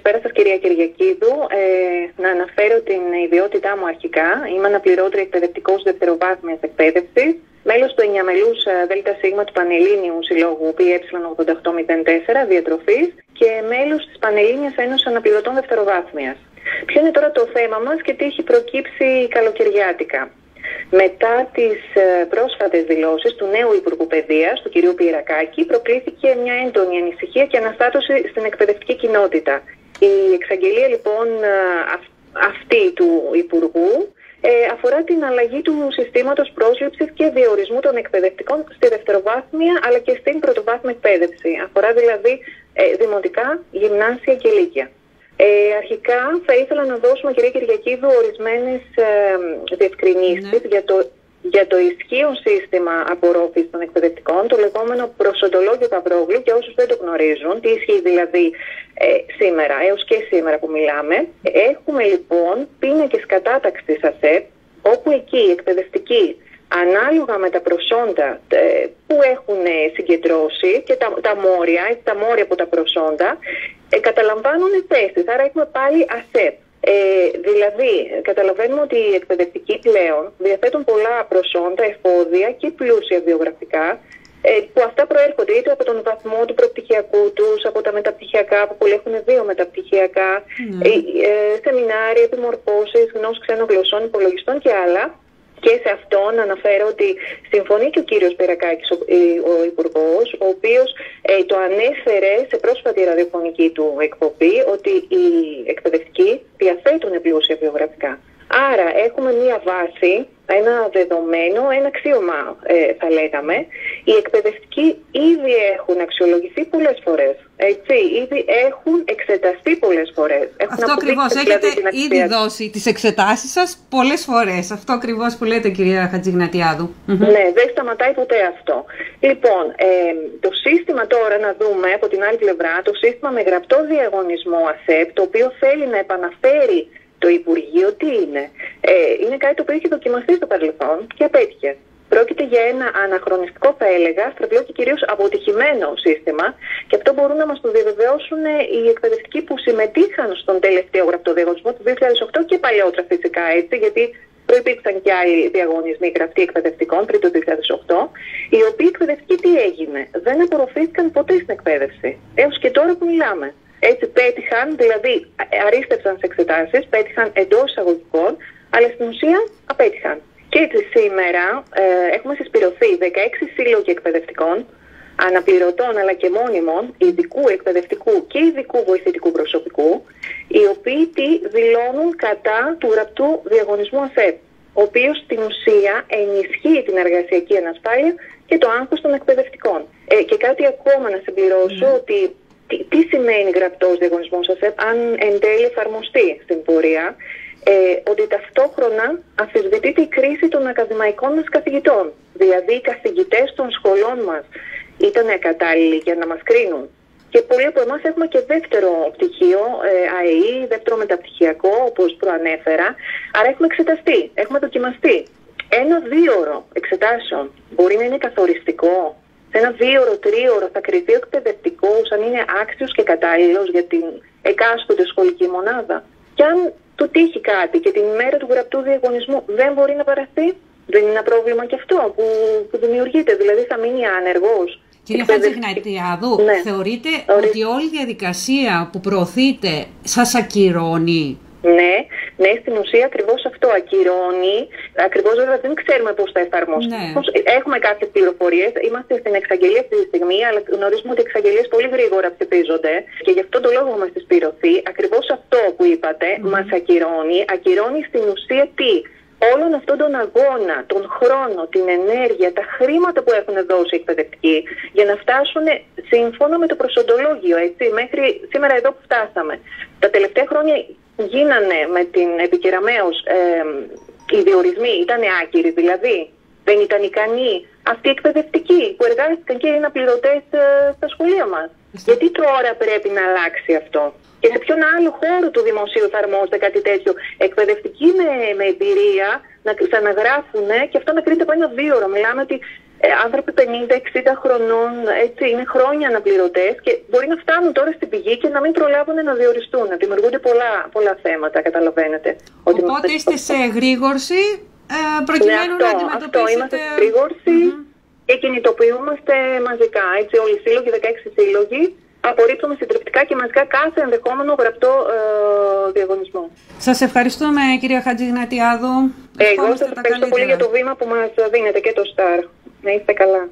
Καλησπέρα σας, κυρία Κυριακίδου. Να αναφέρω την ιδιότητά μου αρχικά. Είμαι αναπληρώτρια εκπαιδευτικός δευτεροβάθμιας εκπαίδευσης, μέλος του 9μελούς ΔΣ του Πανελλήνιου Συλλόγου PE8804 Διατροφής και μέλος της Πανελλήνιας Ένωσης Αναπληρωτών Δευτεροβάθμιας. Ποιο είναι τώρα το θέμα μας και τι έχει προκύψει καλοκαιριάτικα? Μετά τις πρόσφατες δηλώσεις του νέου Υπουργού Παιδείας, του κ. Πιερακάκη, προκλήθηκε μια έντονη ανησυχία και αναστάτωση στην εκπαιδευτική κοινότητα. Η εξαγγελία λοιπόν αυτή του Υπουργού αφορά την αλλαγή του συστήματος πρόσληψης και διορισμού των εκπαιδευτικών στη δευτεροβάθμια αλλά και στην πρωτοβάθμια εκπαίδευση. Αφορά δηλαδή δημοτικά, γυμνάσια και λύκεια. Αρχικά θα ήθελα να δώσουμε, κυρία Κυριακίδου, ορισμένες διευκρινήσεις για το ισχύον σύστημα απορρόφησης των εκπαιδευτικών, το λεγόμενο προσοντολόγιο Παυρόγλου, για όσους δεν το γνωρίζουν, τι ισχύει δηλαδή σήμερα, έως και σήμερα που μιλάμε. Έχουμε λοιπόν πίνακες κατάταξης της ΑΣΕΠ, όπου εκεί οι εκπαιδευτικοί, ανάλογα με τα προσόντα που έχουν συγκεντρώσει και τα μόρια από τα προσόντα, καταλαμβάνουν θέσεις. Άρα έχουμε πάλι ΑΣΕΠ. Δηλαδή, καταλαβαίνουμε ότι οι εκπαιδευτικοί πλέον διαθέτουν πολλά προσόντα, εφόδια και πλούσια βιογραφικά, που αυτά προέρχονται είτε από τον βαθμό του προπτυχιακού τους, από τα μεταπτυχιακά, που πολλοί έχουν 2 μεταπτυχιακά, σεμινάρια, επιμορφώσεις, γνώσεις ξένων γλωσσών, υπολογιστών και άλλα. Και σε αυτόν αναφέρω ότι συμφωνεί και ο κύριος Πιερακάκης, ο Υπουργός, ο οποίος το ανέφερε σε πρόσφατη ραδιοφωνική του εκπομπή, ότι οι εκπαιδευτικοί διαθέτουν πλούσια βιογραφικά. Άρα έχουμε μία βάση, ένα δεδομένο, ένα αξίωμα θα λέγαμε. Οι εκπαιδευτικοί ήδη έχουν αξιολογηθεί πολλές φορές. Έτσι, ήδη έχουν εξεταστεί πολλές φορές. Αυτό ακριβώς. Έχετε ήδη δώσει τις εξετάσεις σας πολλές φορές. Αυτό ακριβώς που λέτε, κυρία Χατζηγνατιάδου. Ναι, δεν σταματάει ποτέ αυτό. Λοιπόν, το σύστημα τώρα, να δούμε από την άλλη πλευρά, το σύστημα με γραπτό διαγωνισμό ΑΣΕΠ, το οποίο θέλει να επαναφέρει το Υπουργείο, τι είναι? Είναι κάτι το οποίο έχει δοκιμαστεί στο παρελθόν και απέτυχε. Πρόκειται για ένα αναχρονιστικό, θα έλεγα, στρεβλό και κυρίως αποτυχημένο σύστημα, και αυτό μπορούν να μας το διαβεβαιώσουν οι εκπαιδευτικοί που συμμετείχαν στον τελευταίο γραπτό διαγωνισμό του 2008 και παλαιότερα φυσικά, έτσι, γιατί προϋπήρξαν και άλλοι διαγωνισμοί γραπτοί εκπαιδευτικών πριν το 2008, οι οποίοι εκπαιδευτικοί τι έγινε? Δεν απορροφήθηκαν ποτέ στην εκπαίδευση, έως και τώρα που μιλάμε. Έτσι πέτυχαν, δηλαδή αρίστευσαν σε εξετάσεις, πέτυχαν εντός εισαγωγικών, αλλά στην ουσία απέτυχαν. Και έτσι σήμερα έχουμε συσπηρωθεί 16 σύλλογοι εκπαιδευτικών, αναπληρωτών αλλά και μόνιμων, ειδικού εκπαιδευτικού και ειδικού βοηθητικού προσωπικού, οι οποίοι δηλώνουν κατά του γραπτού διαγωνισμού ΑΣΕΠ, ο οποίος στην ουσία ενισχύει την εργασιακή ανασφάλεια και το άγχος των εκπαιδευτικών. Και κάτι ακόμα να συμπληρώσω, ότι τι σημαίνει γραπτός διαγωνισμός ΑΣΕΠ, αν εν τέλει εφαρμοστεί στην πορεία, ότι ταυτόχρονα αμφισβητείται η κρίση των ακαδημαϊκών μας καθηγητών. Δηλαδή οι καθηγητές των σχολών μας ήταν ακατάλληλοι για να μας κρίνουν. Και πολλοί από εμάς έχουμε και δεύτερο πτυχίο, ΑΕΗ, δεύτερο μεταπτυχιακό, όπως προανέφερα. Άρα έχουμε εξεταστεί, έχουμε δοκιμαστεί. 1-2ωρο εξετάσεων μπορεί να είναι καθοριστικό? Σε ένα 2ωρο, 3ωρο θα κριθεί ο εκπαιδευτικός αν είναι άξιος και κατάλληλος για την εκάστοτε σχολική μονάδα? Και αν του τύχει κάτι και την ημέρα του γραπτού διαγωνισμού δεν μπορεί να παραστεί, δεν είναι ένα πρόβλημα και αυτό που δημιουργείται? Δηλαδή θα μείνει άνεργος. Κυρία Χατζηγνατιάδου, ναι, θεωρείτε ότι όλη η διαδικασία που προωθείτε σας ακυρώνει? Ναι, στην ουσία ακριβώς αυτό ακυρώνει. Ακριβώς βέβαια δεν ξέρουμε πώς θα εφαρμοστεί. Ναι. Έχουμε κάποιες πληροφορίες, είμαστε στην εξαγγελία αυτή τη στιγμή, αλλά γνωρίζουμε ότι οι εξαγγελίες πολύ γρήγορα ψηφίζονται και γι' αυτό το λόγο μας συσπηρωθεί. Ακριβώς αυτό που είπατε μας ακυρώνει. Ακυρώνει στην ουσία τι? Όλον αυτόν τον αγώνα, τον χρόνο, την ενέργεια, τα χρήματα που έχουν δώσει οι εκπαιδευτικοί για να φτάσουν σύμφωνα με το προσοντολόγιο, έτσι, μέχρι σήμερα εδώ που φτάσαμε. Τα τελευταία χρόνια γίνανε με την επικεραμαίως οι διορισμοί, ήταν άκυροι δηλαδή? Δεν ήταν ικανοί αυτοί οι εκπαιδευτικοί που εργάστηκαν και είναι αναπληρωτές στα σχολεία μας? Γιατί τώρα πρέπει να αλλάξει αυτό? Και σε ποιον άλλο χώρο του δημοσίου εφαρμόζεται κάτι τέτοιο? Εκπαιδευτικοί με εμπειρία να ξαναγράφουν και αυτό να κρίνεται από 1-2ωρο. Μιλάμε ότι άνθρωποι 50-60 χρονών, έτσι, είναι χρόνια αναπληρωτές και μπορεί να φτάνουν τώρα στην πηγή και να μην προλάβουν να διοριστούν. Να δημιουργούνται πολλά θέματα, καταλαβαίνετε. Οπότε είστε σε εγρήγορση προκειμένου να αντιμετωπίσετε... Αυτό, είμαστε σε εγρήγορση και κινητοποιούμαστε μαζικά. Έτσι, όλοι οι σύλλογοι, 16 σύλλογοι, απορρίπτουμε συντριπτικά και μαζικά κάθε ενδεχόμενο γραπτό διαγωνισμό. Σας ευχαριστούμε, κυρία Χατζηγνατιάδου. Εγώ σας ευχαριστώ πολύ για το βήμα που μας δίνετε και το Star. Να είστε καλά.